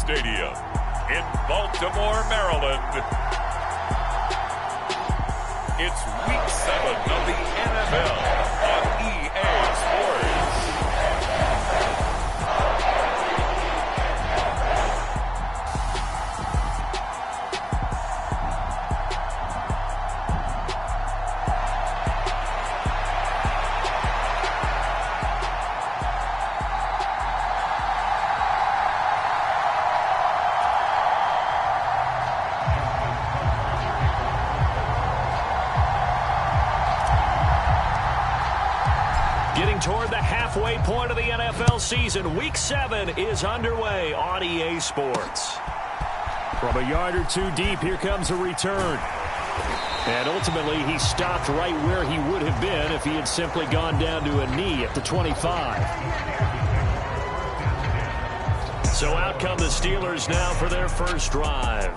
Stadium in Baltimore, Maryland. It's Week 7 of the NFL on EA Sports. Toward the halfway point of the NFL season, Week 7 is underway on EA Sports. From a yard or two deep, here comes a return. And ultimately, he stopped right where he would have been if he had simply gone down to a knee at the 25. So out come the Steelers now for their first drive.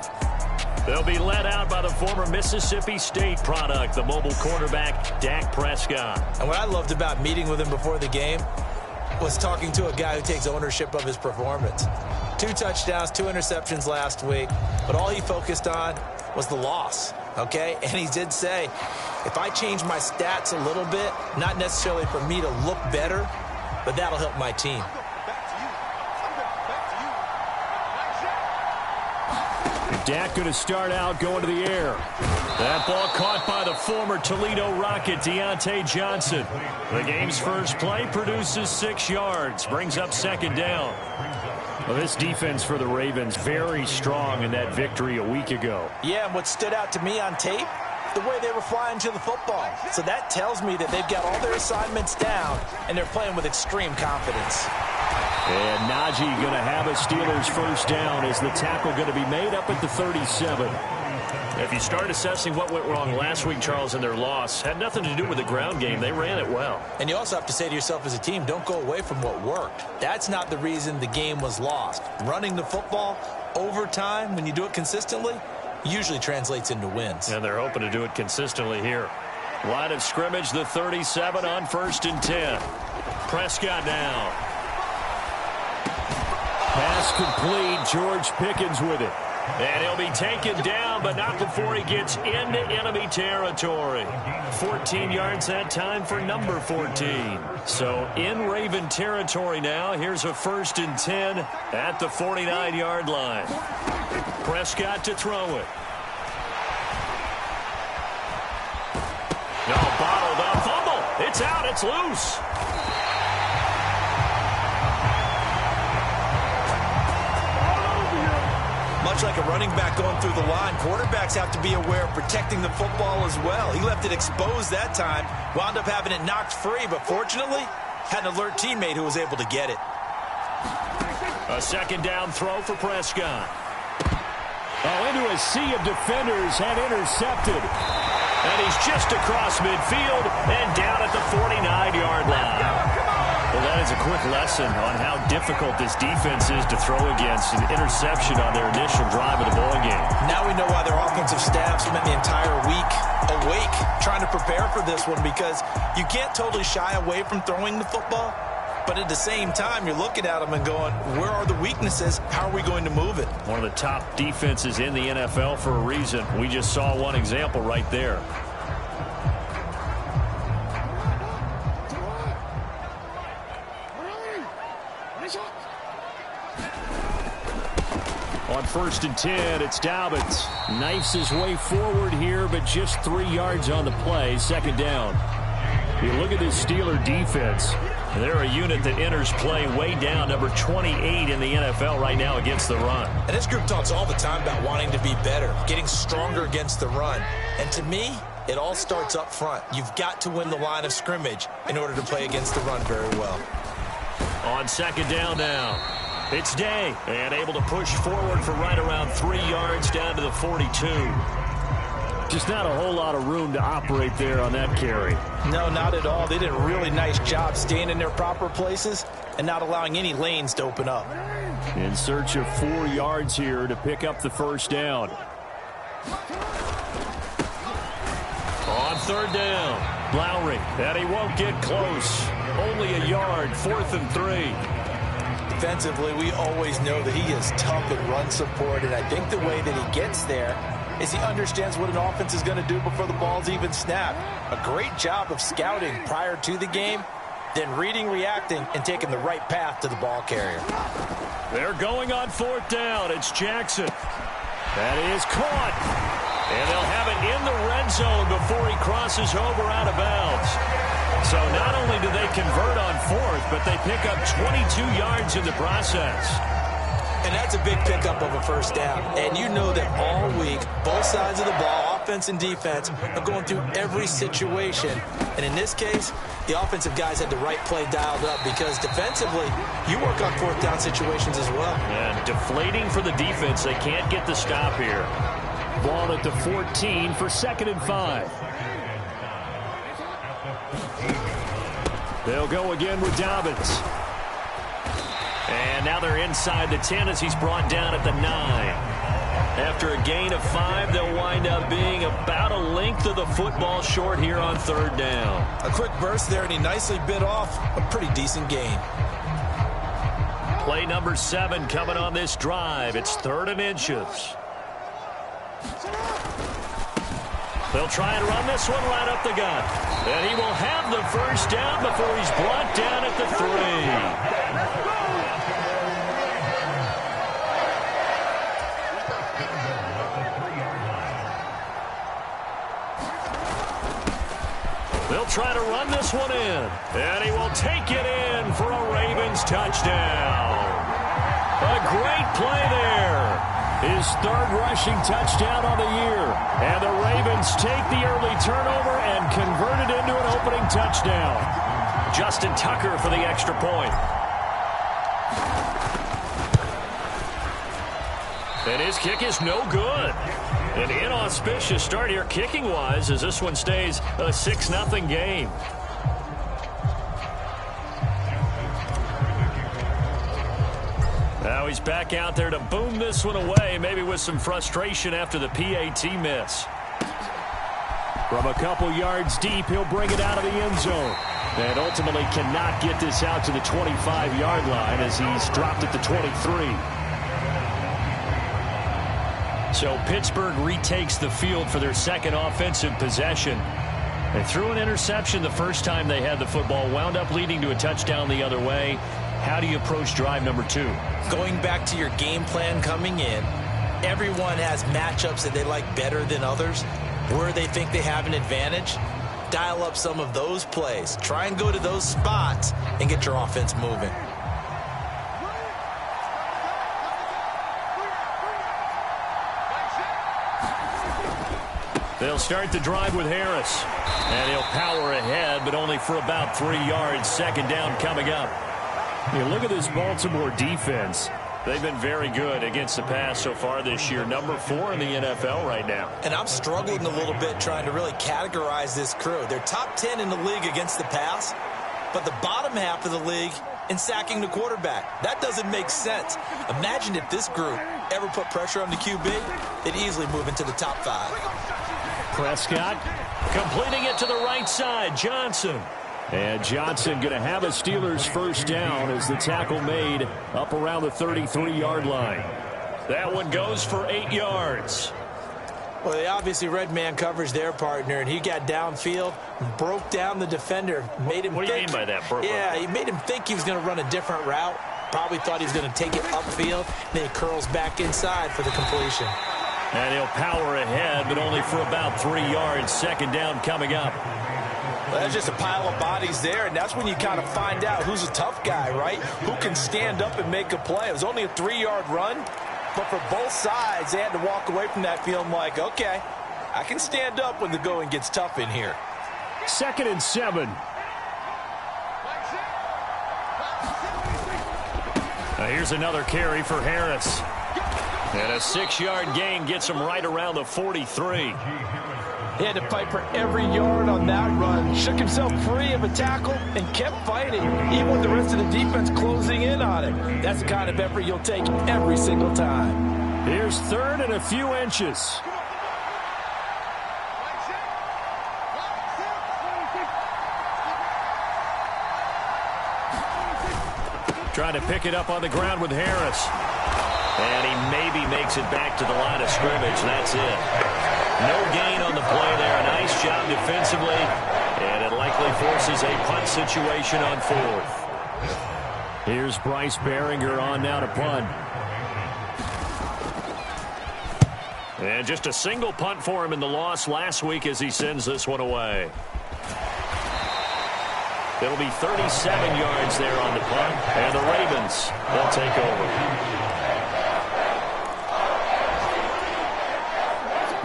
They'll be led out by the former Mississippi State product, the mobile quarterback, Dak Prescott. And what I loved about meeting with him before the game was talking to a guy who takes ownership of his performance. 2 touchdowns, 2 interceptions last week, but all he focused on was the loss, okay? And he did say, if I change my stats a little bit, not necessarily for me to look better, but that'll help my team. Dak going to start out going to the air. That ball caught by the former Toledo Rocket, Deontay Johnson. The game's first play produces 6 yards, brings up second down. Well, this defense for the Ravens very strong in that victory a week ago. Yeah, and what stood out to me on tape, the way they were flying to the football. So that tells me that they've got all their assignments down, and they're playing with extreme confidence. And Najee going to have a Steelers first down as the tackle going to be made up at the 37. If you start assessing what went wrong last week, Charles, in their loss, had nothing to do with the ground game. They ran it well. And you also have to say to yourself as a team, don't go away from what worked. That's not the reason the game was lost. Running the football over time, when you do it consistently, usually translates into wins. And they're hoping to do it consistently here. Line of scrimmage, the 37 on 1st and 10. Prescott now. Pass complete. George Pickens with it. And he'll be taken down, but not before he gets into enemy territory. 14 yards that time for number 14. So in Raven territory now. Here's a 1st and 10 at the 49-yard line. Prescott to throw it. No, bottled up. Fumble. It's out. It's loose. Much like a running back going through the line, quarterbacks have to be aware of protecting the football as well. He left it exposed that time, wound up having it knocked free, but fortunately, had an alert teammate who was able to get it. A second down throw for Prescott. Oh, into a sea of defenders and intercepted. And he's just across midfield and down at the 49-yard line. Well, that is a quick lesson on how difficult this defense is to throw against. An interception on their initial drive of the ball game. Now we know why their offensive staff spent the entire week awake trying to prepare for this one, because you can't totally shy away from throwing the football, but at the same time, you're looking at them and going, where are the weaknesses? How are we going to move it? One of the top defenses in the NFL for a reason. We just saw one example right there. On 1st and 10, it's Dobbins. Knifes his way forward here, but just 3 yards on the play. Second down. You look at this Steeler defense. They're a unit that enters play way down, number 28 in the NFL right now against the run. And this group talks all the time about wanting to be better, getting stronger against the run. And to me, it all starts up front. You've got to win the line of scrimmage in order to play against the run very well. On second down now. It's Day, and able to push forward for right around 3 yards down to the 42. Just not a whole lot of room to operate there on that carry. No, not at all. They did a really nice job staying in their proper places and not allowing any lanes to open up. In search of 4 yards here to pick up the first down. On third down, Lowry, and he won't get close. Only a yard, 4th and 3. defensively, we always know that he is tough in run support, and I think the way that he gets there is he understands what an offense is going to do before the ball's even snapped. A great job of scouting prior to the game, then reading, reacting, and taking the right path to the ball carrier. They're going on 4th down. It's Jackson. That is caught. And they'll have it in the red zone before he crosses over out of bounds. So not only do they convert on 4th, but they pick up 22 yards in the process. And that's a big pickup of a first down. And you know that all week, both sides of the ball, offense and defense, are going through every situation. And in this case, the offensive guys had the right play dialed up because defensively, you work on 4th down situations as well. And deflating for the defense. They can't get the stop here. Ball at the 14 for 2nd and 5. They'll go again with Dobbins. And now they're inside the 10 as he's brought down at the 9. After a gain of 5, they'll wind up being about a length of the football short here on 3rd down. A quick burst there, and he nicely bit off a pretty decent gain. Play number 7 coming on this drive. It's 3rd and inches. They'll try and run this one right up the gut. And he will have the first down before he's brought down at the 3. They'll try to run this one in. And he will take it in for a Ravens touchdown. A great play there. His 3rd rushing touchdown on the year. And the Ravens take the early turnover and convert it into an opening touchdown. Justin Tucker for the extra point. And his kick is no good. An inauspicious start here kicking-wise as this one stays a 6-0 game. Now he's back out there to boom this one away, maybe with some frustration after the PAT miss. From a couple yards deep, he'll bring it out of the end zone. And ultimately cannot get this out to the 25-yard line as he's dropped at the 23. So Pittsburgh retakes the field for their 2nd offensive possession. They threw an interception the first time they had the football, wound up leading to a touchdown the other way. How do you approach drive number 2? Going back to your game plan coming in, everyone has matchups that they like better than others, where they think they have an advantage. Dial up some of those plays. Try and go to those spots and get your offense moving. They'll start the drive with Harris. And he'll power ahead, but only for about 3 yards. 2nd down coming up. You look at this Baltimore defense. They've been very good against the pass so far this year. Number 4 in the NFL right now. And I'm struggling a little bit trying to really categorize this crew. They're top 10 in the league against the pass, but the bottom half of the league in sacking the quarterback. That doesn't make sense. Imagine if this group ever put pressure on the QB, they'd easily move into the top 5. Prescott completing it to the right side. Johnson. And Johnson going to have a Steelers first down as the tackle made up around the 33-yard line. That one goes for 8 yards. Well, they obviously red man coverage their partner, and he got downfield, broke down the defender, made him What do you mean by that? Yeah, he made him think he was going to run a different route. Probably thought he was going to take it upfield. Then he curls back inside for the completion. And he'll power ahead, but only for about 3 yards. 2nd down coming up. Well, that's just a pile of bodies there, and that's when you kind of find out who's a tough guy, right? Who can stand up and make a play. It was only a 3-yard run, but for both sides, they had to walk away from that feeling like, okay, I can stand up when the going gets tough in here. 2nd and 7. Here's another carry for Harris. And a 6-yard gain gets him right around the 43. He had to fight for every yard on that run. Shook himself free of a tackle and kept fighting, even with the rest of the defense closing in on him. That's the kind of effort you'll take every single time. Here's 3rd and a few inches. Trying to pick it up on the ground with Harris. And he maybe makes it back to the line of scrimmage. That's it. No gain on the play there. Nice job defensively. And it likely forces a punt situation on fourth. Here's Bryce Behringer on now to punt. And just a single punt for him in the loss last week as he sends this one away. It'll be 37 yards there on the punt. And the Ravens will take over.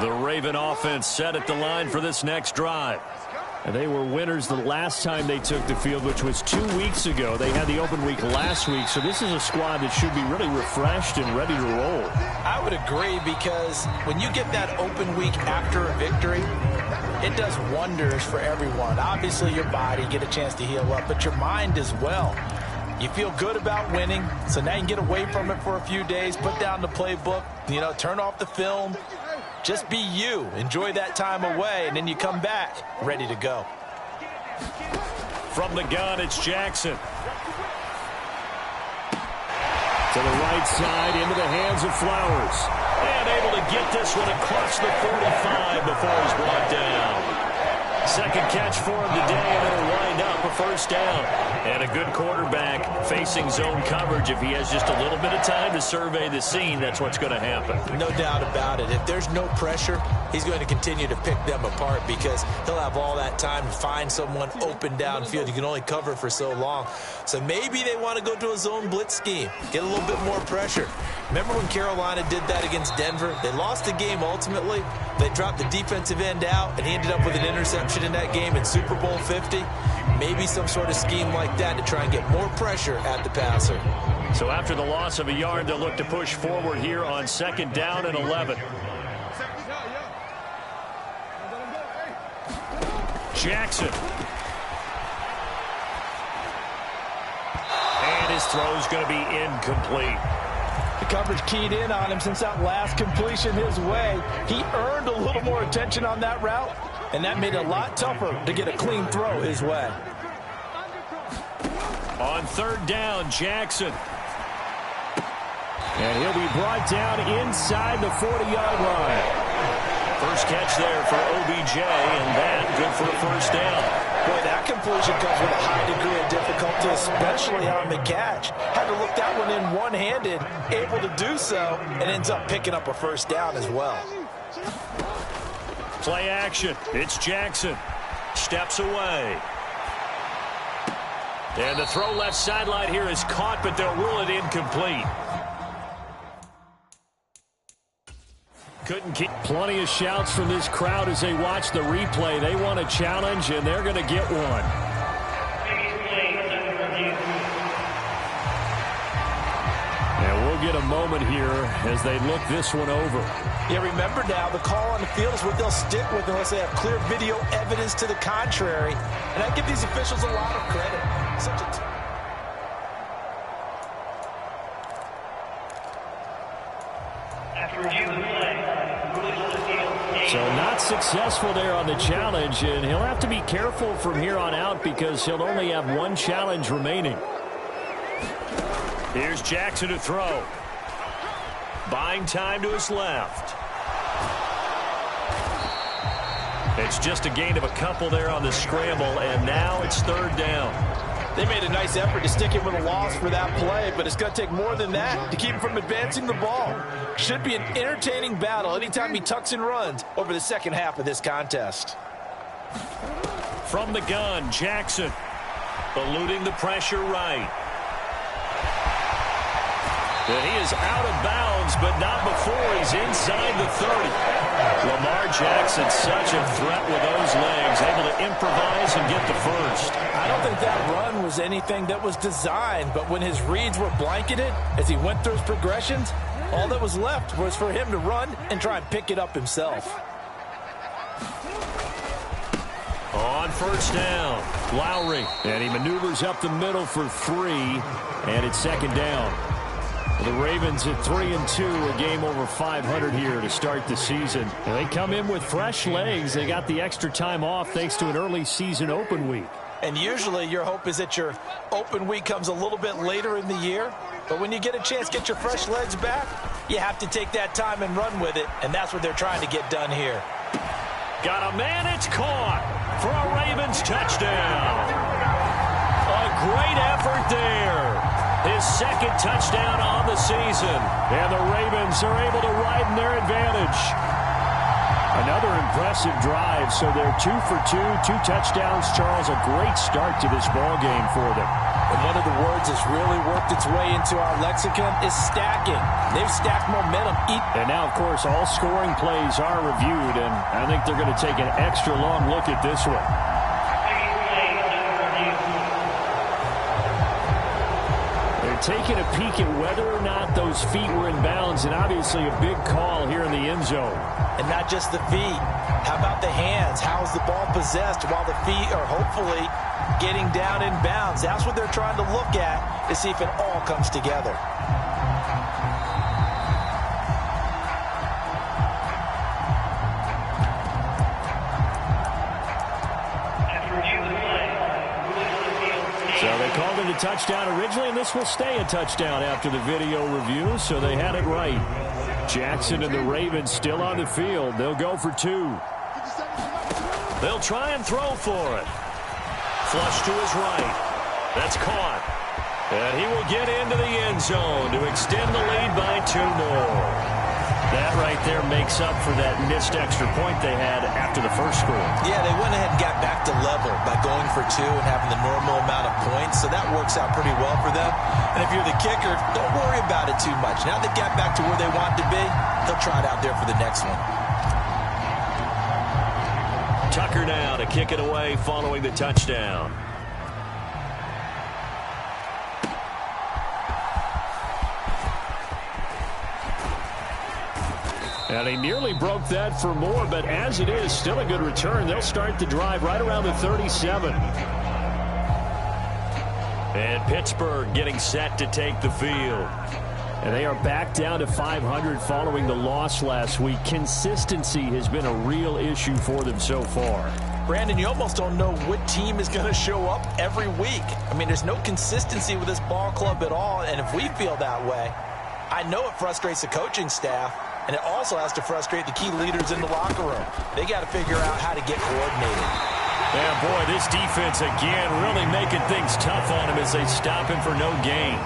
The Raven offense set at the line for this next drive. And they were winners the last time they took the field, which was 2 weeks ago. They had the open week last week, so this is a squad that should be really refreshed and ready to roll. I would agree, because when you get that open week after a victory, it does wonders for everyone. Obviously, your body, get a chance to heal up, but your mind as well. You feel good about winning, so now you can get away from it for a few days, put down the playbook, turn off the film. Just be you. Enjoy that time away, and then you come back ready to go. From the gun, it's Jackson. To the right side, into the hands of Flowers. And able to get this one across the 45 before he's brought down. Second catch for him today, and it'll wind up a first down. And a good quarterback facing zone coverage. If he has just a little bit of time to survey the scene, that's what's going to happen. No doubt about it. If there's no pressure, he's going to continue to pick them apart, because he'll have all that time to find someone open downfield. You can only cover for so long. So maybe they want to go to a zone blitz scheme, get a little bit more pressure. Remember when Carolina did that against Denver? They lost the game ultimately. They dropped the defensive end out, and he ended up with an interception in that game in Super Bowl 50. Maybe some sort of scheme like that to try and get more pressure at the passer. So after the loss of a yard, they'll look to push forward here on 2nd down and 11. Jackson. And his throw's going to be incomplete. The coverage keyed in on him since that last completion his way. He earned a little more attention on that route, and that made it a lot tougher to get a clean throw his way. On 3rd down, Jackson. And he'll be brought down inside the 40-yard line. First catch there for OBJ, and that good for a first down. Boy, that completion comes with a high degree of difficulty, especially on the catch. Had to look that one in one-handed, able to do so, and ends up picking up a first down as well. Play action. It's Jackson. Steps away. And the throw left sideline here is caught, but they'll rule it incomplete. Couldn't keep. Plenty of shouts from this crowd as they watch the replay. They want a challenge, and they're going to get one. And we'll get a moment here as they look this one over. Yeah, remember now, the call on the field is what they'll stick with unless they have clear video evidence to the contrary. And I give these officials a lot of credit. Such a So not successful there on the challenge, and he'll have to be careful from here on out because he'll only have one challenge remaining. Here's Jackson to throw. Buying time to his left. It's just a gain of a couple there on the scramble, and now it's 3rd down. They made a nice effort to stick him with a loss for that play, but it's going to take more than that to keep him from advancing the ball. Should be an entertaining battle anytime he tucks and runs over the second half of this contest. From the gun, Jackson eluding the pressure right. And he is out of bounds, but not before he's inside the 30. Lamar Jackson, such a threat with those legs, able to improvise and get the first. I don't think that run was anything that was designed, but when his reads were blanketed as he went through his progressions, all that was left was for him to run and try and pick it up himself. On 1st down, Lowry. And he maneuvers up the middle for 3, and it's 2nd down. The Ravens at 3-2, a game over 500 here to start the season. And they come in with fresh legs. They got the extra time off thanks to an early season open week. And usually your hope is that your open week comes a little bit later in the year. But when you get a chance to get your fresh legs back, you have to take that time and run with it. And that's what they're trying to get done here. Got a man, it's caught for a Ravens touchdown. A great effort there. His second touchdown on the season. And the Ravens are able to widen their advantage. Another impressive drive, so they're 2 for 2, 2 touchdowns. Charles, a great start to this ball game for them. And one of the words that's really worked its way into our lexicon is stacking. They've stacked momentum. And now, of course, all scoring plays are reviewed, and I think they're going to take an extra long look at this one. Taking a peek at whether or not those feet were in bounds, and obviously a big call here in the end zone. And not just the feet. How about the hands? How's the ball possessed while the feet are hopefully getting down in bounds? That's what they're trying to look at to see if it all comes together. So they called it a touchdown originally, and this will stay a touchdown after the video review, so they had it right. Jackson and the Ravens still on the field. They'll go for 2. They'll try and throw for it. Flush to his right. That's caught. And he will get into the end zone to extend the lead by 2 more. That right there makes up for that missed extra point they had after the first score. Yeah, they went ahead and got back to level by going for 2 and having the normal amount of points, so that works out pretty well for them. And if you're the kicker, don't worry about it too much. Now they got back to where they want to be, they'll try it out there for the next one. Tucker now to kick it away following the touchdown. And he nearly broke that for more, but as it is, still a good return. They'll start the drive right around the 37. And Pittsburgh getting set to take the field. And they are back down to 500 following the loss last week. Consistency has been a real issue for them so far. Brandon, you almost don't know what team is going to show up every week. I mean, there's no consistency with this ball club at all, and if we feel that way, I know it frustrates the coaching staff. And it also has to frustrate the key leaders in the locker room. They got to figure out how to get coordinated. Yeah, boy, this defense again really making things tough on him as they stop him for no gain.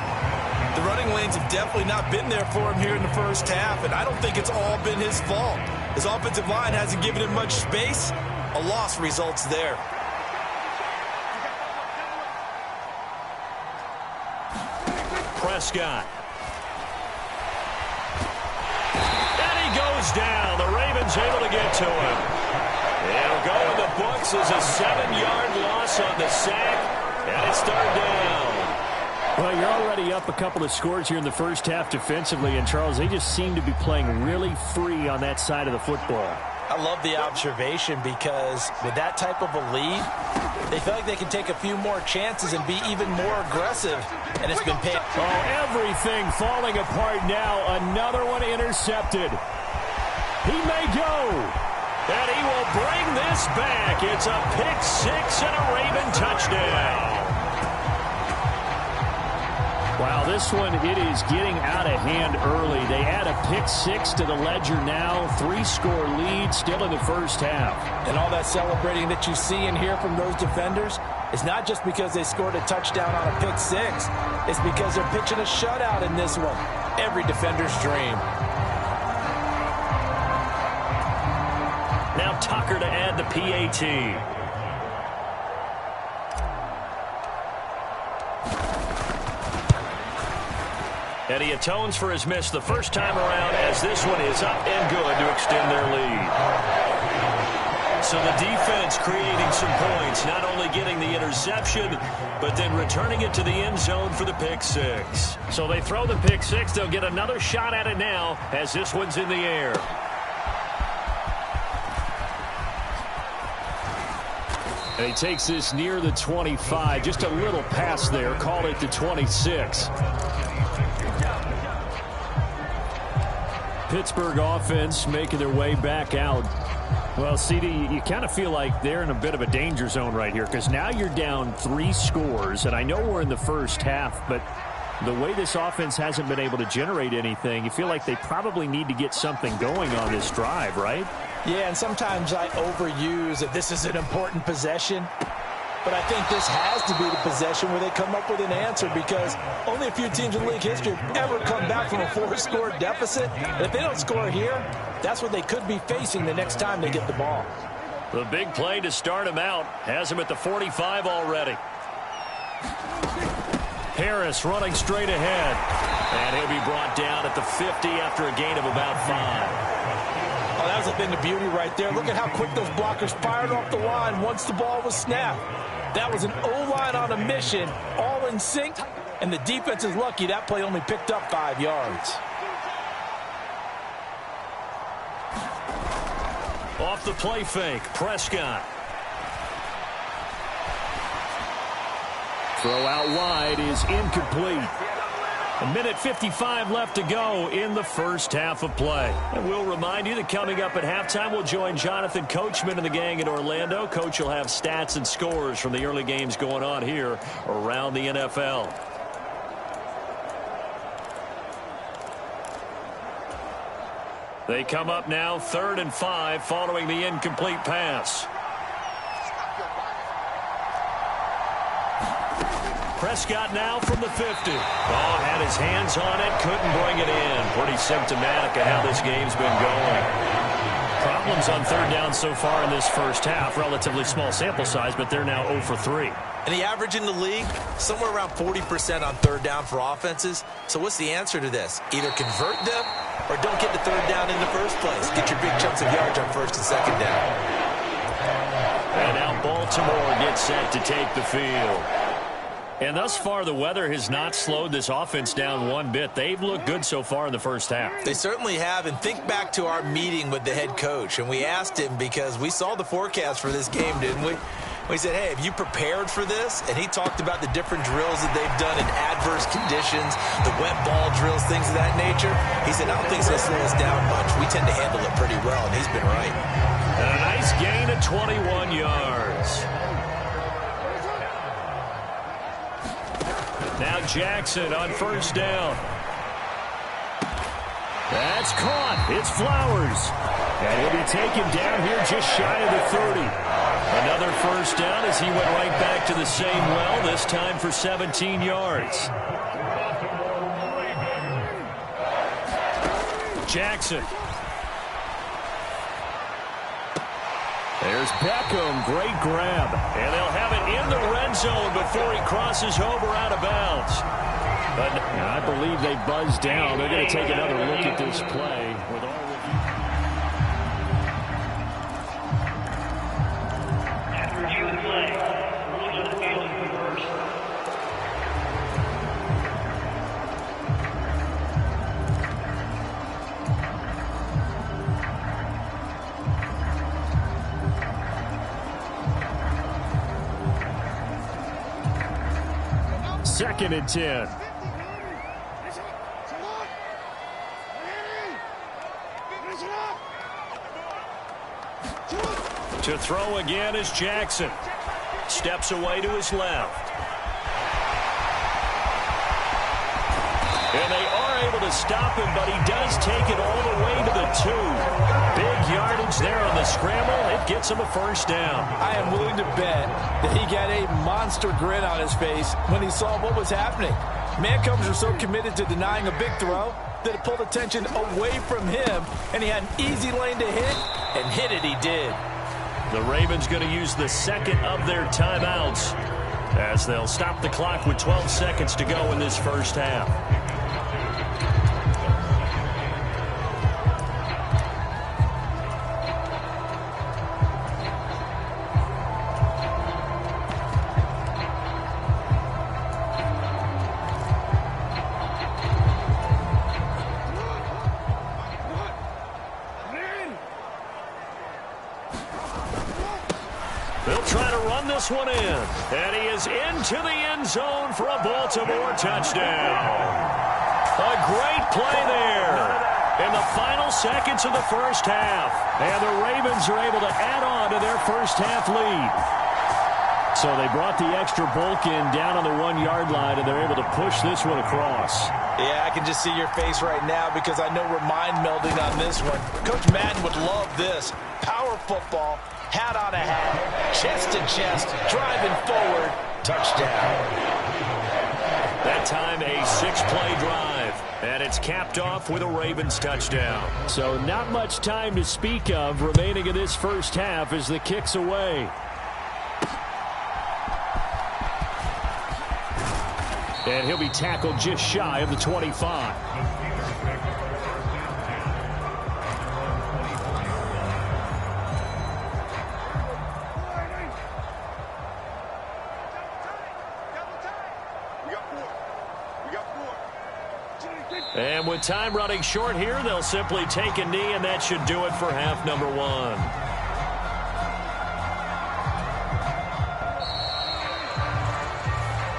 The running lanes have definitely not been there for him here in the first half, and I don't think it's all been his fault. His offensive line hasn't given him much space. A loss results there. Prescott. Goes down. The Ravens able to get to him. It'll go in the books as a 7-yard loss on the sack, and it's 3rd down. Well, you're already up a couple of scores here in the first half defensively, and Charles, they just seem to be playing really free on that side of the football. I love the observation because with that type of a lead, they feel like they can take a few more chances and be even more aggressive, and it's been paid. Oh, everything falling apart now. Another one intercepted. He may go, and he will bring this back. It's a pick 6 and a Raven touchdown. Wow, this one, it is getting out of hand early. They add a pick 6 to the ledger now. 3-score lead still in the first half. And all that celebrating that you see and hear from those defenders is not just because they scored a touchdown on a pick 6. It's because they're pitching a shutout in this one. Every defender's dream. Now Tucker to add the PAT. And he atones for his miss the first time around as this one is up and good to extend their lead. So the defense creating some points, not only getting the interception, but then returning it to the end zone for the pick 6. So they throw the pick 6. They'll get another shot at it now as this one's in the air. And he takes this near the 25. Just a little pass there. Call it the 26. Pittsburgh offense making their way back out. Well, CD, you kind of feel like they're in a bit of a danger zone right here because now you're down 3 scores, and I know we're in the first half, but the way this offense hasn't been able to generate anything, you feel like they probably need to get something going on this drive, right? Yeah, and sometimes I overuse that this is an important possession. But I think this has to be the possession where they come up with an answer because only a few teams in league history have ever come back from a 4-score deficit. And if they don't score here, that's what they could be facing the next time they get the ball. The big play to start him out has him at the 45 already. Harris running straight ahead. And he'll be brought down at the 50 after a gain of about 5. Oh, that was a thing of beauty right there. Look at how quick those blockers fired off the line once the ball was snapped. That was an O-line on a mission, all in sync, and the defense is lucky that play only picked up 5 yards. Off the play fake, Prescott. Throw out wide is incomplete. 1:55 left to go in the first half of play. And we'll remind you that coming up at halftime, we'll join Jonathan Coachman and the gang in Orlando. Coach will have stats and scores from the early games going on here around the NFL. They come up now 3rd and 5 following the incomplete pass. Prescott now from the 50. Oh, had his hands on it, couldn't bring it in. Pretty symptomatic of how this game's been going. Problems on 3rd down so far in this first half. Relatively small sample size, but they're now 0 for 3. And the average in the league, somewhere around 40% on 3rd down for offenses. So what's the answer to this? Either convert them or don't get the 3rd down in the first place. Get your big chunks of yards on 1st and 2nd down. And now Baltimore gets set to take the field. And thus far, the weather has not slowed this offense down one bit. They've looked good so far in the first half. They certainly have. And think back to our meeting with the head coach. And we asked him because we saw the forecast for this game, didn't we? We said, hey, have you prepared for this? And he talked about the different drills that they've done in adverse conditions, the wet ball drills, things of that nature. He said, I don't think it's going to slow us down much. We tend to handle it pretty well, and he's been right. And a nice gain of 21 yards. Now Jackson on 1st down. That's caught. It's Flowers. And he'll be taken down here just shy of the 30. Another 1st down as he went right back to the same well, this time for 17 yards. Jackson. There's Beckham, great grab. And they'll have it in the red zone before he crosses over out of bounds. But I believe they buzzed down. They're going to take another look at this play. With all after review of the play, rules of the field reversed. Second and 10. To throw again is Jackson. Steps away to his left. And they are able to stop him, but he does take it all the way to the 2. Big yardage there on the scramble. It gets him a 1st down. I am willing to bet that he got a monster grin on his face when he saw what was happening. Mancovers are so committed to denying a big throw that it pulled attention away from him, and he had an easy lane to hit, and hit it he did. The Ravens going to use the second of their timeouts as they'll stop the clock with 12 seconds to go in this first half. They'll try to run this one in. And he is into the end zone for a Baltimore touchdown. A great play there. in the final seconds of the first half. And the Ravens are able to add on to their first half lead. So they brought the extra bulk in down on the 1-yard line, and they're able to push this one across. Yeah, I can just see your face right now because I know we're mind melding on this one. Coach Madden would love this. Power football, hat on a hat, chest to chest, driving forward, touchdown. That time a 6-play drive, and it's capped off with a Ravens touchdown. So not much time to speak of remaining in this first half as the kick's away. And he'll be tackled just shy of the 25. And with time running short here, they'll simply take a knee, and that should do it for half number 1.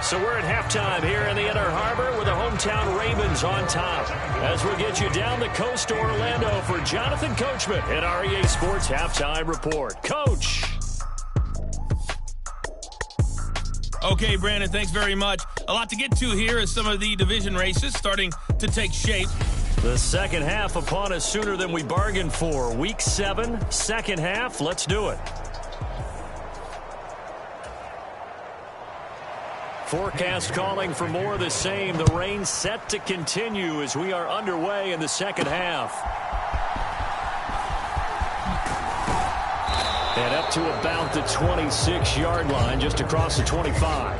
So we're at halftime here in the Inner Harbor with the hometown Ravens on top. As we get you down the coast to Orlando for Jonathan Coachman at our EA Sports Halftime Report. Coach. Okay, Brandon, thanks very much. A lot to get to here as some of the division races starting to take shape. The second half upon us sooner than we bargained for. Week 7, second half. Let's do it. Forecast calling for more of the same. The rain set to continue as we are underway in the second half. And up to about the 26-yard line, just across the 25.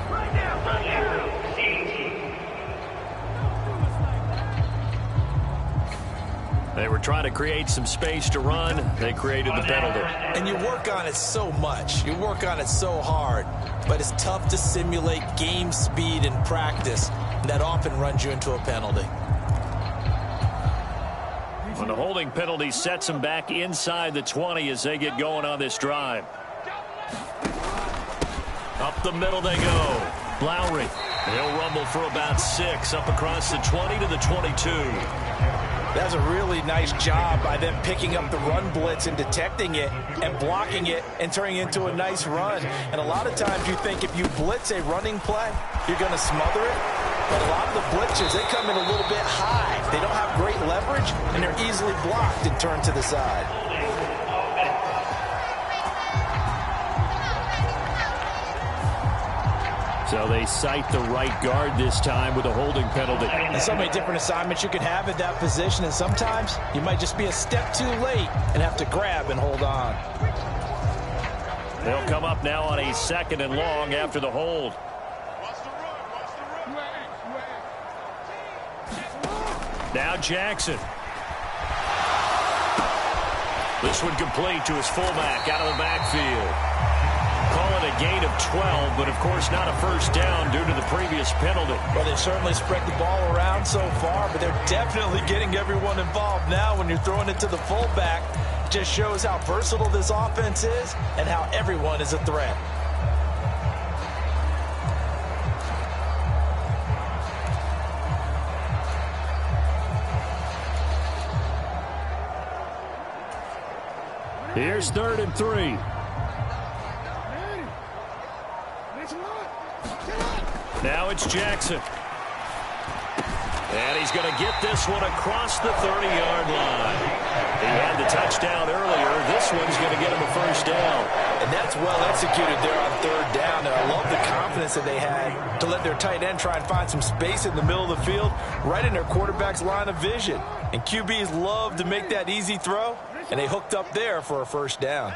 They were trying to create some space to run. They created the penalty. And you work on it so much. You work on it so hard. But it's tough to simulate game speed in practice. And that often runs you into a penalty. When the holding penalty sets them back inside the 20 as they get going on this drive. Up the middle they go. Lowry. He'll rumble for about 6 up across the 20 to the 22. That's a really nice job by them picking up the run blitz and detecting it and blocking it and turning it into a nice run. And a lot of times you think if you blitz a running play, you're going to smother it. But a lot of the blitzers, they come in a little bit high. They don't have great leverage, and they're easily blocked and turned to the side. So they cite the right guard this time with a holding penalty. And so many different assignments you can have at that position, and sometimes you might just be a step too late and have to grab and hold on. They'll come up now on a 2nd and long after the hold. Now Jackson. This one complete to his fullback out of the backfield. Call it a gain of 12, but of course not a first down due to the previous penalty. Well, they've certainly spread the ball around so far, but they're definitely getting everyone involved now when you're throwing it to the fullback. It just shows how versatile this offense is and how everyone is a threat. Here's 3rd and 3. Now it's Jackson. And he's going to get this one across the 30-yard line. He had the touchdown earlier. This one's going to get him a first down. And that's well executed there on 3rd down. And I love the confidence that they had to let their tight end try and find some space in the middle of the field, right in their quarterback's line of vision. And QBs love to make that easy throw, and they hooked up there for a first down.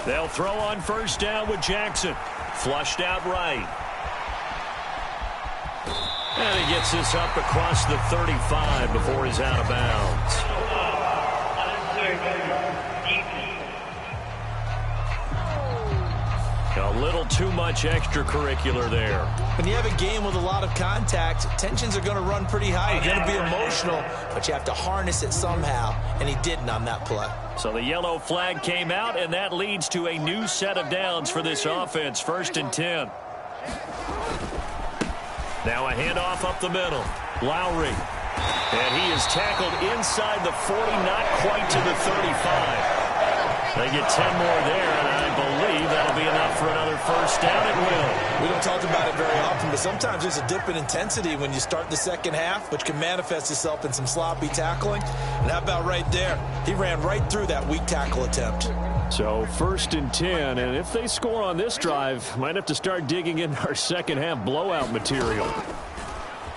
They'll throw on first down with Jackson. Flushed out right. And he gets this up across the 35 before he's out of bounds. A little too much extracurricular there. When you have a game with a lot of contact, tensions are going to run pretty high. You're going to be emotional, but you have to harness it somehow and he didn't on that play. So the yellow flag came out, and that leads to a new set of downs for this offense. 1st and 10. Now a handoff up the middle. Lowry. And he is tackled inside the 40, not quite to the 35. They get 10 more there, and I believe that'll be enough for another first down. It will. We don't talk about it very often, but sometimes there's a dip in intensity when you start the second half, which can manifest itself in some sloppy tackling. And how about right there? He ran right through that weak tackle attempt. So 1st and 10, and if they score on this drive, might have to start digging in our second half blowout material.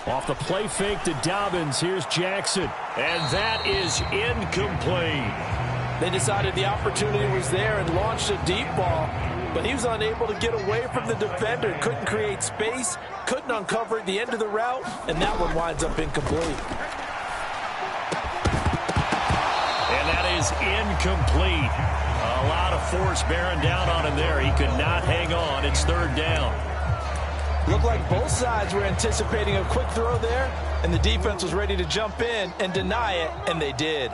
Off the play fake to Dobbins, here's Jackson. And that is incomplete. They decided the opportunity was there and launched a deep ball, but he was unable to get away from the defender, couldn't create space, couldn't uncover at the end of the route, and that one winds up incomplete. And that is incomplete. A lot of force bearing down on him there. He could not hang on. It's 3rd down. Looked like both sides were anticipating a quick throw there, and the defense was ready to jump in and deny it, and they did.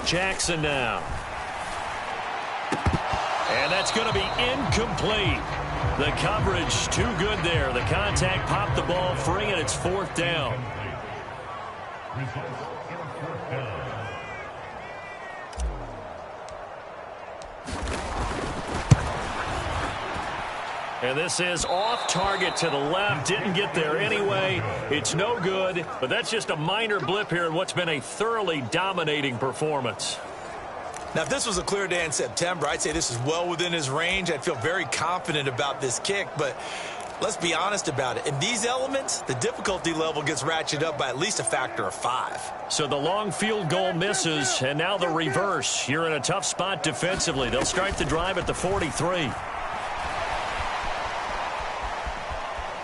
Jackson now. And that's going to be incomplete. The coverage too good there. The contact popped the ball free, and it's 4th down. And this is off target to the left. Didn't get there anyway. It's no good, but that's just a minor blip here in what's been a thoroughly dominating performance. Now, if this was a clear day in September, I'd say this is well within his range. I'd feel very confident about this kick, but let's be honest about it. In these elements, the difficulty level gets ratcheted up by at least a factor of 5. So the long field goal misses, and now the reverse. You're in a tough spot defensively. They'll start the drive at the 43.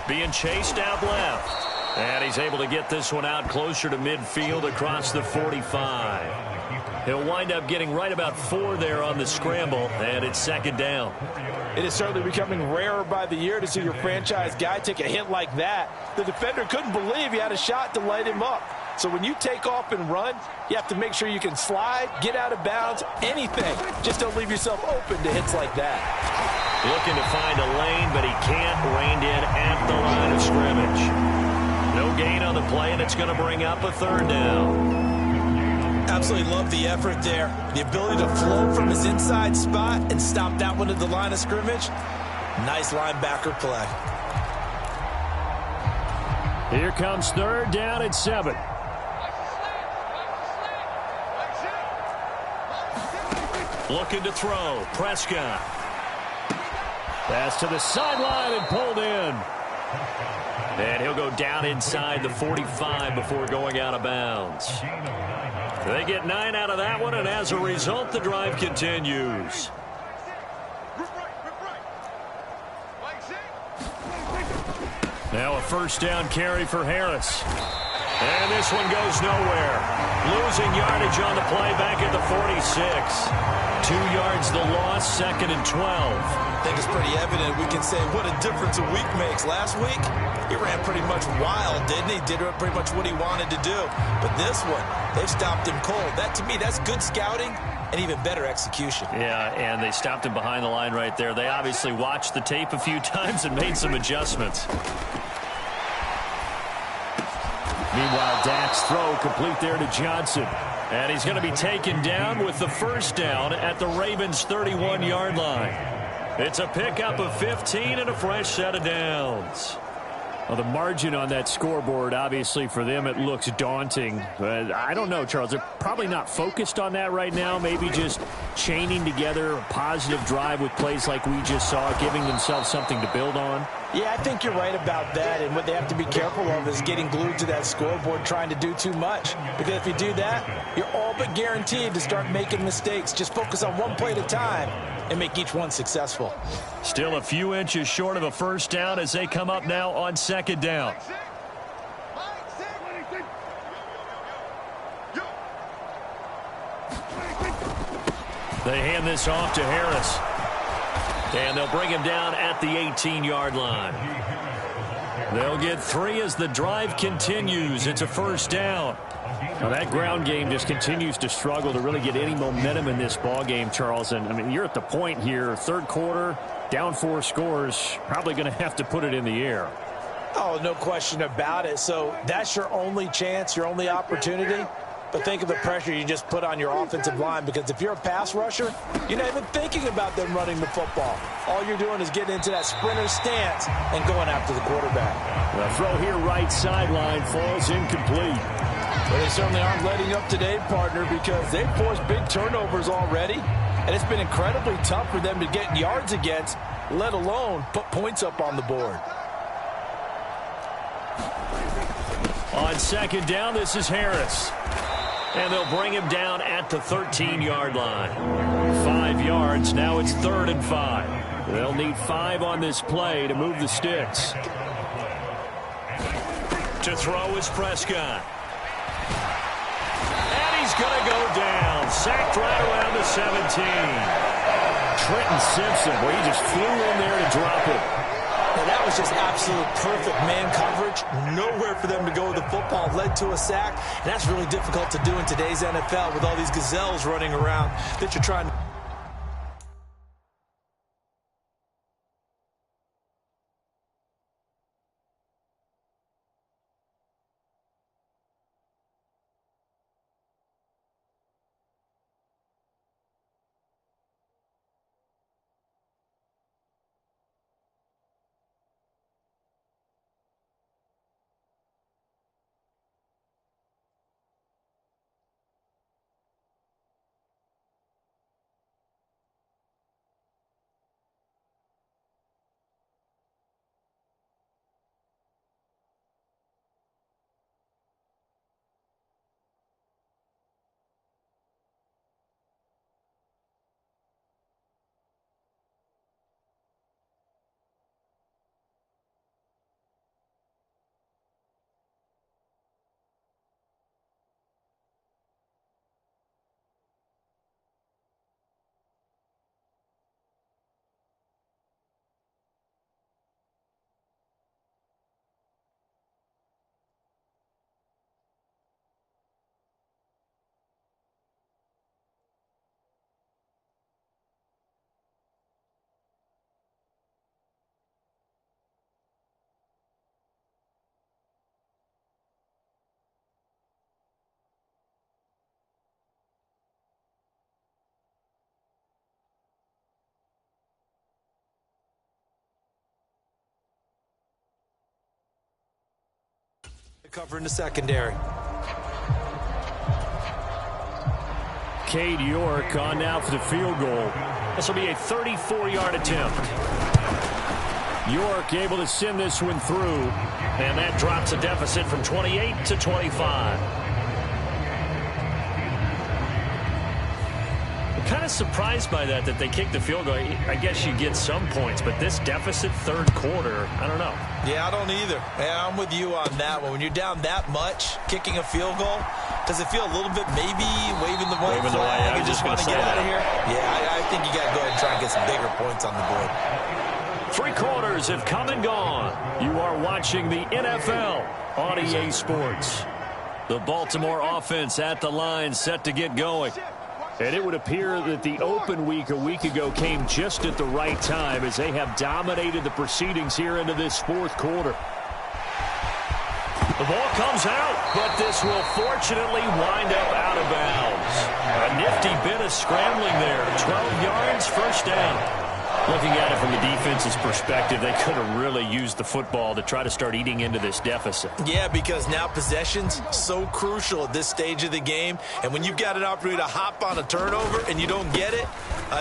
Being chased out left. And he's able to get this one out closer to midfield across the 45. He'll wind up getting right about 4 there on the scramble, and it's 2nd down. It is certainly becoming rarer by the year to see your franchise guy take a hit like that. The defender couldn't believe he had a shot to light him up. So when you take off and run, you have to make sure you can slide, get out of bounds, anything. Just don't leave yourself open to hits like that. Looking to find a lane, but he can't. Reined in at the line of scrimmage. No gain on the play, and it's going to bring up a 3rd down. Absolutely love the effort there. The ability to flow from his inside spot and stop that one at the line of scrimmage. Nice linebacker play. Here comes 3rd down and 7. Looking to throw. Prescott. Pass to the sideline and pulled in. And he'll go down inside the 45 before going out of bounds. They get 9 out of that one, and as a result, the drive continues. Now a 1st down carry for Harris. And this one goes nowhere. Losing yardage on the play back at the 46. 2 yards the loss, 2nd and 12. I think it's pretty evident. We can say what a difference a week makes. Last week, he ran pretty much wild, didn't he? Did pretty much what he wanted to do. But this one, they've stopped him cold. That, to me, that's good scouting and even better execution. Yeah, and they stopped him behind the line right there. They obviously watched the tape a few times and made some adjustments. Meanwhile, Dak's throw complete there to Johnson. And he's going to be taken down with the 1st down at the Ravens' 31-yard line. It's a pickup of 15 and a fresh set of downs. Well, the margin on that scoreboard, obviously, for them, it looks daunting. But I don't know, Charles. They're probably not focused on that right now. Maybe just chaining together a positive drive with plays like we just saw, giving themselves something to build on. Yeah, I think you're right about that. And what they have to be careful of is getting glued to that scoreboard trying to do too much. Because if you do that, you're all but guaranteed to start making mistakes. Just focus on one play at a time and make each one successful. Still a few inches short of a 1st down as they come up now on 2nd down. They hand this off to Harris. And they'll bring him down at the 18-yard line. They'll get 3 as the drive continues. It's a first down. Now that ground game just continues to struggle to really get any momentum in this ball game, Charles. And I mean, you're at the point here, third quarter, down 4 scores, probably going to have to put it in the air. Oh, no question about it. So that's your only chance, your only opportunity. But think of the pressure you just put on your offensive line, because if you're a pass rusher, you're not even thinking about them running the football. All you're doing is getting into that sprinter stance and going after the quarterback. The throw here right sideline falls incomplete. Well, they certainly aren't letting up today, partner, because they've forced big turnovers already, and it's been incredibly tough for them to get yards against, let alone put points up on the board. On second down, this is Harris. And they'll bring him down at the 13-yard line. 5 yards, now it's 3rd and 5. They'll need 5 on this play to move the sticks. To throw is Prescott. And he's going to go down. Sacked right around the 17. Trenton Simpson, well, he just flew in there to drop it. And that was just absolute perfect man coverage. Nowhere for them to go with the football. Led to a sack. And that's really difficult to do in today's NFL with all these gazelles running around that you're trying to... cover in the secondary. Cade York on now for the field goal. This will be a 34-yard attempt. York able to send this one through, and that drops a deficit from 28 to 25. Kind of surprised by that they kicked the field goal. I guess you get some points, but this deficit third quarter, I don't know. Yeah, I don't either. Yeah, I'm with you on that one. When you're down that much, kicking a field goal, does it feel a little bit maybe waving the white flag and just want to get out of here? Yeah, I think you got to go ahead and try and get some bigger points on the board. 3 quarters have come and gone. You are watching the NFL on EA Sports. The Baltimore offense at the line, set to get going. And it would appear that the open week a week ago came just at the right time as they have dominated the proceedings here into this 4th quarter. The ball comes out, but this will fortunately wind up out of bounds. A nifty bit of scrambling there. 12 yards, first down. Looking at it from the defense's perspective, they could have really used the football to try to start eating into this deficit. Yeah, because now possession's so crucial at this stage of the game. And when you've got an opportunity to hop on a turnover and you don't get it,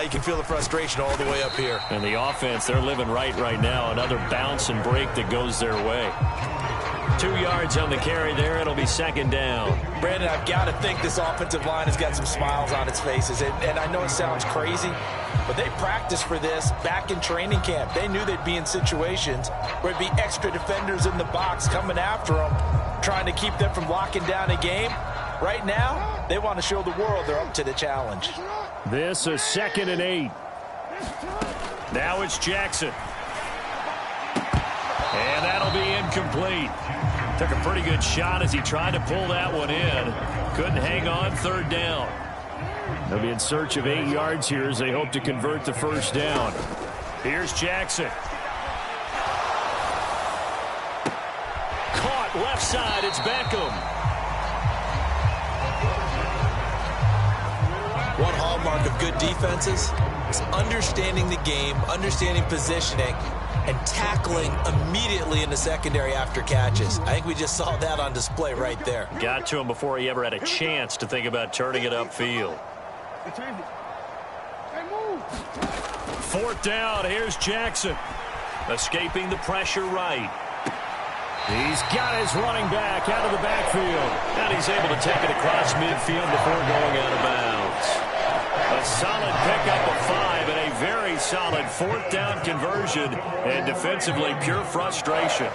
you can feel the frustration all the way up here. And the offense, they're living right now. Another bounce and break that goes their way. 2 yards on the carry there. It'll be second down. Brandon, I've got to think this offensive line has got some smiles on its faces. And I know it sounds crazy, but they practiced for this back in training camp. They knew they'd be in situations where it'd be extra defenders in the box coming after them, trying to keep them from locking down a game. Right now, they want to show the world they're up to the challenge. This is 2nd and 8. Now it's Jackson. And that'll be incomplete. Took a pretty good shot as he tried to pull that one in. Couldn't hang on, third down. They'll be in search of 8 yards here as they hope to convert the first down. Here's Jackson. Caught left side, it's Beckham. One hallmark of good defenses is understanding the game, understanding positioning, and tackling immediately in the secondary after catches. I think we just saw that on display right there. Got to him before he ever had a chance to think about turning it upfield. Fourth down, here's Jackson. Escaping the pressure right. He's got his running back out of the backfield. And he's able to take it across midfield before going out of bounds. A solid pickup of 5 and a very solid fourth down conversion. And defensively, pure frustration.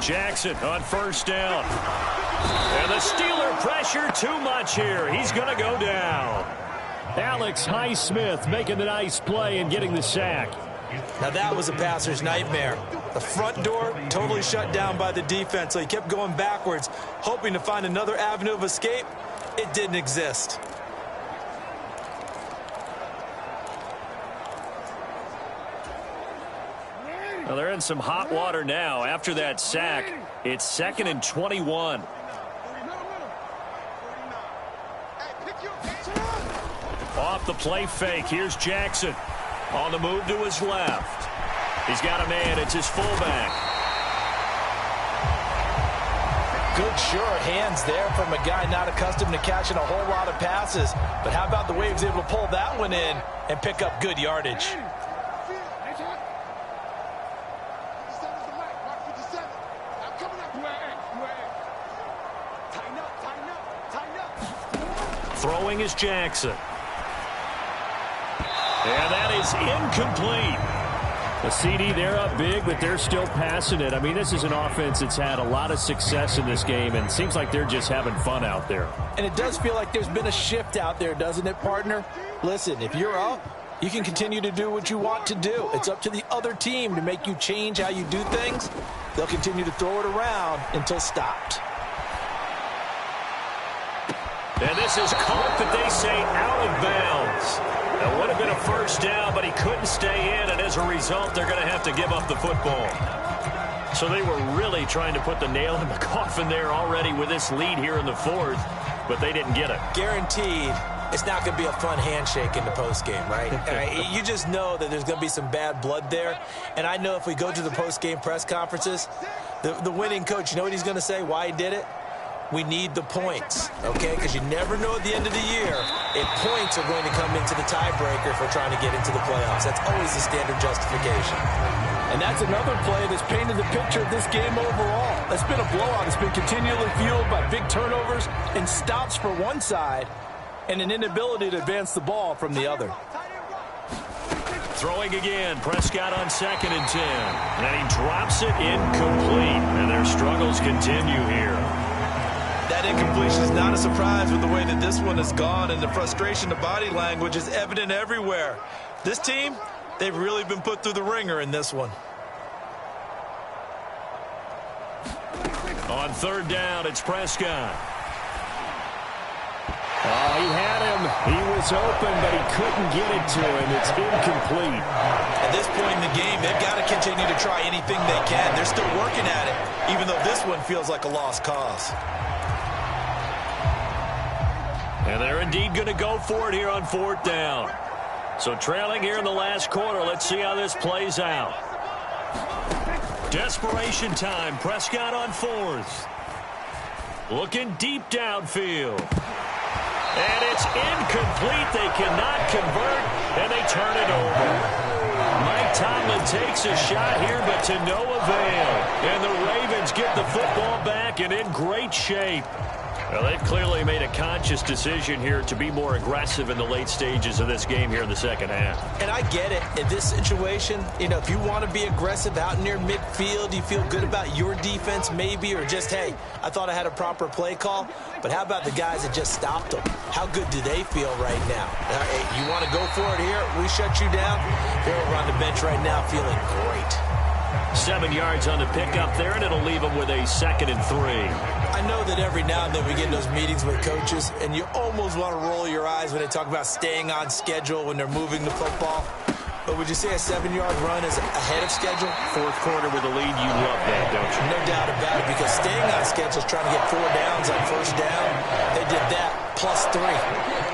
Jackson on first down. And the Steeler pressure too much here. He's going to go down. Alex Highsmith making the nice play and getting the sack. Now that was a passer's nightmare. The front door totally shut down by the defense, so he kept going backwards, hoping to find another avenue of escape. It didn't exist. Well, they're in some hot water now. After that sack, it's 2nd and 21. Off the play fake, here's Jackson. On the move to his left. He's got a man, it's his fullback. Good, sure hands there from a guy not accustomed to catching a whole lot of passes. But how about the way he was able to pull that one in and pick up good yardage? Throwing is Jackson. And that is incomplete. The CD, they're up big, but they're still passing it. I mean, this is an offense that's had a lot of success in this game, and it seems like they're just having fun out there. And it does feel like there's been a shift out there, doesn't it, partner? Listen, if you're up, you can continue to do what you want to do. It's up to the other team to make you change how you do things. They'll continue to throw it around until stopped. And this is caught, but they say out of bounds. That would have been a first down, but he couldn't stay in, and as a result, they're going to have to give up the football. So they were really trying to put the nail in the coffin there already with this lead here in the fourth, but they didn't get it. Guaranteed, it's not going to be a fun handshake in the postgame, right? You just know that there's going to be some bad blood there, and I know if we go to the postgame press conferences, the winning coach, you know what he's going to say, why he did it? We need the points, okay? Because you never know at the end of the year if points are going to come into the tiebreaker if we're trying to get into the playoffs. That's always the standard justification. And that's another play that's painted the picture of this game overall. It's been a blowout. It's been continually fueled by big turnovers and stops for one side and an inability to advance the ball from the other. Throwing again, Prescott on 2nd and 10. And he drops it incomplete, and their struggles continue here. That incompletion is not a surprise with the way that this one has gone, and the frustration, the body language is evident everywhere. This team, they've really been put through the ringer in this one. On 3rd down, it's Prescott. Oh, he had him. He was open, but he couldn't get it to him. It's incomplete. At this point in the game, they've got to continue to try anything they can. They're still working at it, even though this one feels like a lost cause. And they're indeed going to go for it here on 4th down. So trailing here in the last quarter. Let's see how this plays out. Desperation time. Prescott on 4th. Looking deep downfield. And it's incomplete. They cannot convert, and they turn it over. Mike Tomlin takes a shot here, but to no avail. And the Ravens get the football back and in great shape. Well, they've clearly made a conscious decision here to be more aggressive in the late stages of this game here in the second half. And I get it. In this situation, if you want to be aggressive out near midfield, you feel good about your defense maybe, or just, hey, I thought I had a proper play call. But how about the guys that just stopped them? How good do they feel right now? Hey, you want to go for it here? We shut you down? They're over on the bench right now feeling great. 7 yards on the pickup there, and it'll leave them with a 2nd and 3. I know that every now and then we get in those meetings with coaches, and you almost want to roll your eyes when they talk about staying on schedule when they're moving the football. But would you say a 7-yard run is ahead of schedule? Fourth quarter with a lead, you love that, don't you? No doubt about it, because staying on schedule is trying to get 4 downs on first down. They did that plus 3.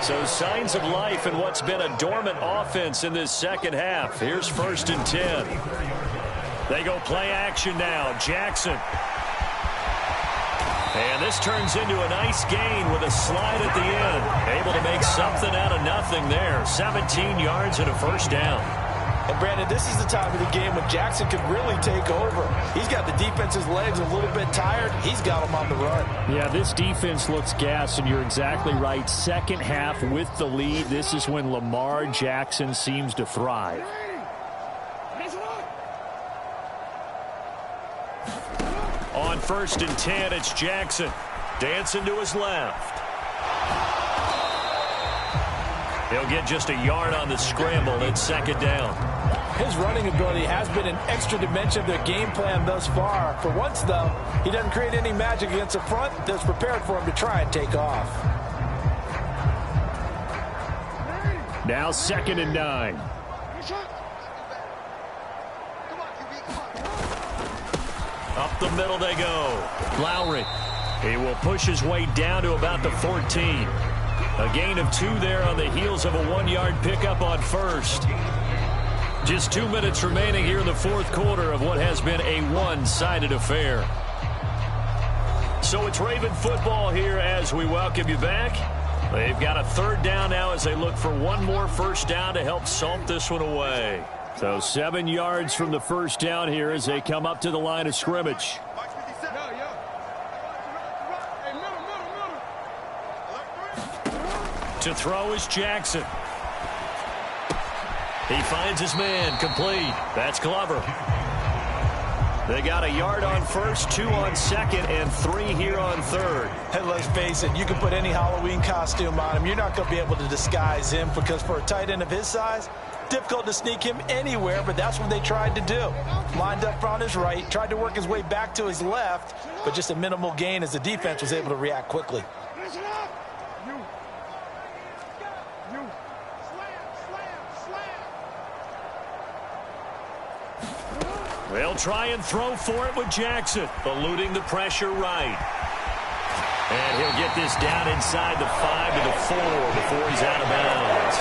So signs of life in what's been a dormant offense in this second half. Here's 1st and 10. They go play action now. Jackson. And this turns into a nice gain with a slide at the end. Able to make something out of nothing there. 17 yards and a first down. And, Brandon, this is the time of the game when Jackson could really take over. He's got the defense's legs a little bit tired. He's got them on the run. Yeah, this defense looks gassed, and you're exactly right. Second half with the lead, this is when Lamar Jackson seems to thrive. On 1st and 10, it's Jackson. Dancing to his left. He'll get just a yard on the scramble. It's 2nd down. His running ability has been an extra dimension of their game plan thus far. For once, though, he doesn't create any magic against the front that's prepared for him to try and take off. Now 2nd and 9. Up the middle they go. Lowry. He will push his way down to about the 14. A gain of 2 there on the heels of a 1-yard pickup on first. Just 2 minutes remaining here in the fourth quarter of what has been a one-sided affair. So it's Raven football here as we welcome you back. They've got a 3rd down now as they look for one more first down to help salt this one away. So 7 yards from the first down here as they come up to the line of scrimmage. To throw is Jackson. He finds his man, complete. That's Glover. They got a yard on first, 2 on second, and 3 here on third. And let's face it, you can put any Halloween costume on him. You're not going to be able to disguise him, because for a tight end of his size, difficult to sneak him anywhere, but that's what they tried to do. Lined up on his right, tried to work his way back to his left, but just a minimal gain as the defense was able to react quickly. They'll try and throw for it with Jackson, eluding the pressure right. And he'll get this down inside the 5 to the 4 before he's out of bounds.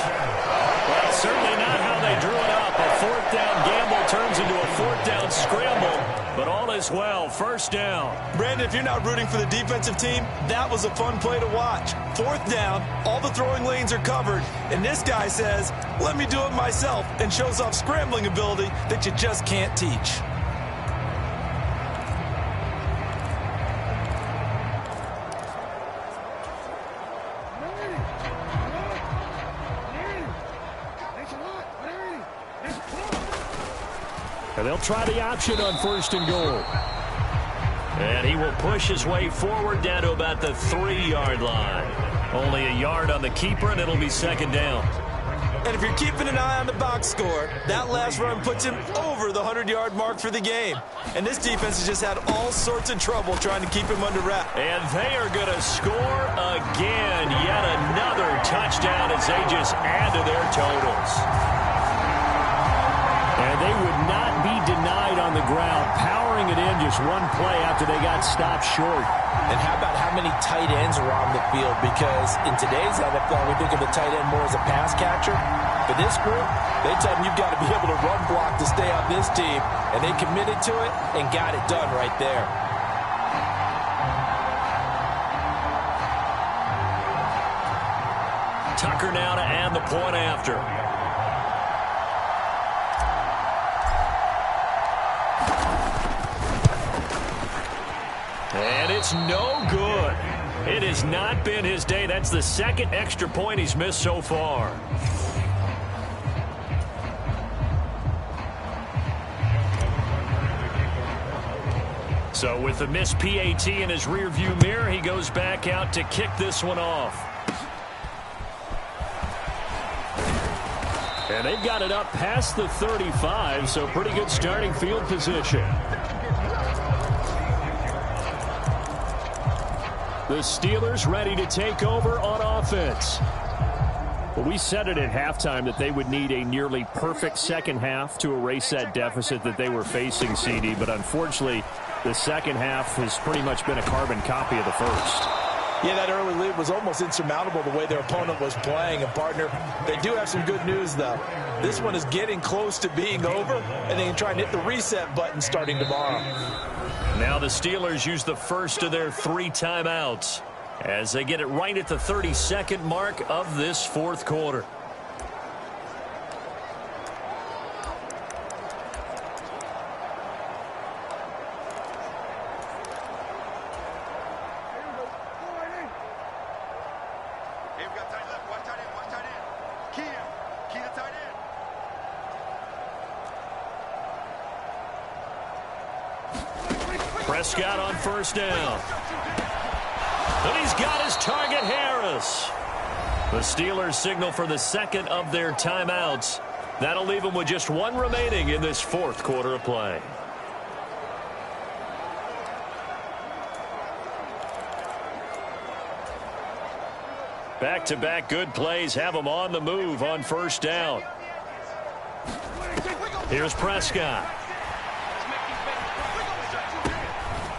Well, certainly not how they drew it up. A 4th down gamble turns into a 4th down scramble, but all is well. First down. Brandon, if you're not rooting for the defensive team, that was a fun play to watch. 4th down, all the throwing lanes are covered, and this guy says, let me do it myself, and shows off scrambling ability that you just can't teach. And they'll try the option on 1st and goal. And he will push his way forward down to about the 3-yard line. Only a yard on the keeper, and it'll be 2nd down. And if you're keeping an eye on the box score, that last run puts him over the 100-yard mark for the game. And this defense has just had all sorts of trouble trying to keep him under wrap. And they are going to score again. Yet another touchdown as they just add to their totals. And they would not be denied on the ground, powering it in just one play after they got stopped short. And how about how many tight ends are on the field? Because in today's NFL, we think of the tight end more as a pass catcher. For this group, they tell them you've got to be able to run block to stay on this team. And they committed to it and got it done right there. Tucker now to add the point after. And it's no good. It has not been his day. That's the second extra point he's missed so far. So with the missed PAT in his rearview mirror, he goes back out to kick this one off. And they've got it up past the 35, so pretty good starting field position. The Steelers ready to take over on offense. Well, we said it at halftime that they would need a nearly perfect second half to erase that deficit that they were facing, CD. But unfortunately, the second half has pretty much been a carbon copy of the first. Yeah, that early lead was almost insurmountable the way their opponent was playing. And, partner, they do have some good news, though. This one is getting close to being over, and they can try and hit the reset button starting tomorrow. Now the Steelers use the first of their 3 timeouts as they get it right at the 32nd mark of this fourth quarter. Prescott on first down. And he's got his target, Harris. The Steelers signal for the second of their timeouts. That'll leave them with just 1 remaining in this fourth quarter of play. Back-to-back good plays have them on the move on first down. Here's Prescott.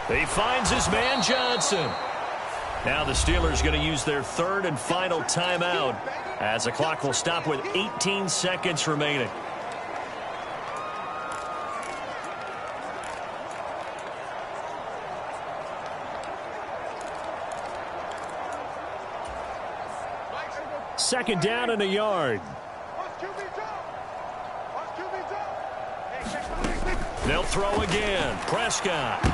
He finds his man Johnson. Now the Steelers going to use their 3rd and final timeout as the clock will stop with 18 seconds remaining. Second down and a yard. They'll throw again. Prescott.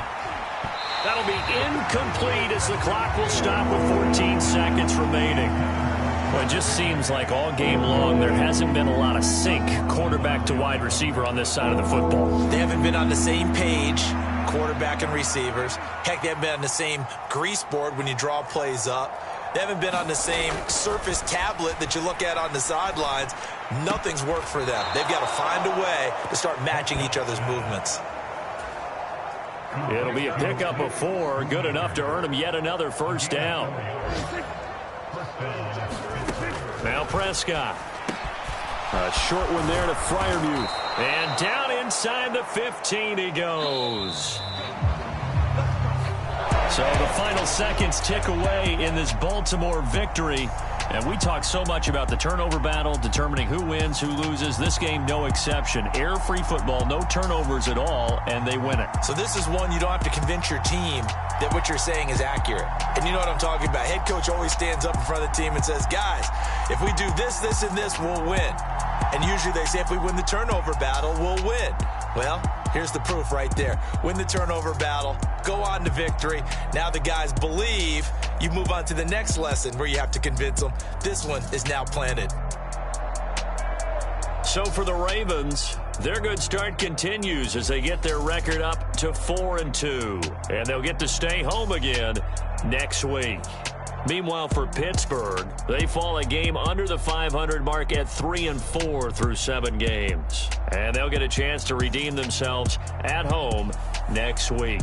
That'll be incomplete as the clock will stop with 14 seconds remaining. Well, it just seems like all game long there hasn't been a lot of sync quarterback to wide receiver on this side of the football. They haven't been on the same page, quarterback and receivers. Heck, they haven't been on the same grease board when you draw plays up. They haven't been on the same Surface tablet that you look at on the sidelines. Nothing's worked for them. They've got to find a way to start matching each other's movements. It'll be a pickup of 4, good enough to earn him yet another first down. Now Prescott. A short one there to Freiermuth. And down inside the 15 he goes. So the final seconds tick away in this Baltimore victory. And we talk so much about the turnover battle, determining who wins, who loses. This game, no exception. Error-free football, no turnovers at all, and they win it. So this is one you don't have to convince your team that what you're saying is accurate. And you know what I'm talking about. Head coach always stands up in front of the team and says, guys, if we do this, this, and this, we'll win. And usually they say if we win the turnover battle, we'll win. Well, here's the proof right there. Win the turnover battle, go on to victory. Now the guys believe. You move on to the next lesson where you have to convince them. This one is now planted. So for the Ravens, their good start continues as they get their record up to 4-2. And they'll get to stay home again next week. Meanwhile, for Pittsburgh, they fall a game under the 500 mark at 3-4 through 7 games. And they'll get a chance to redeem themselves at home next week.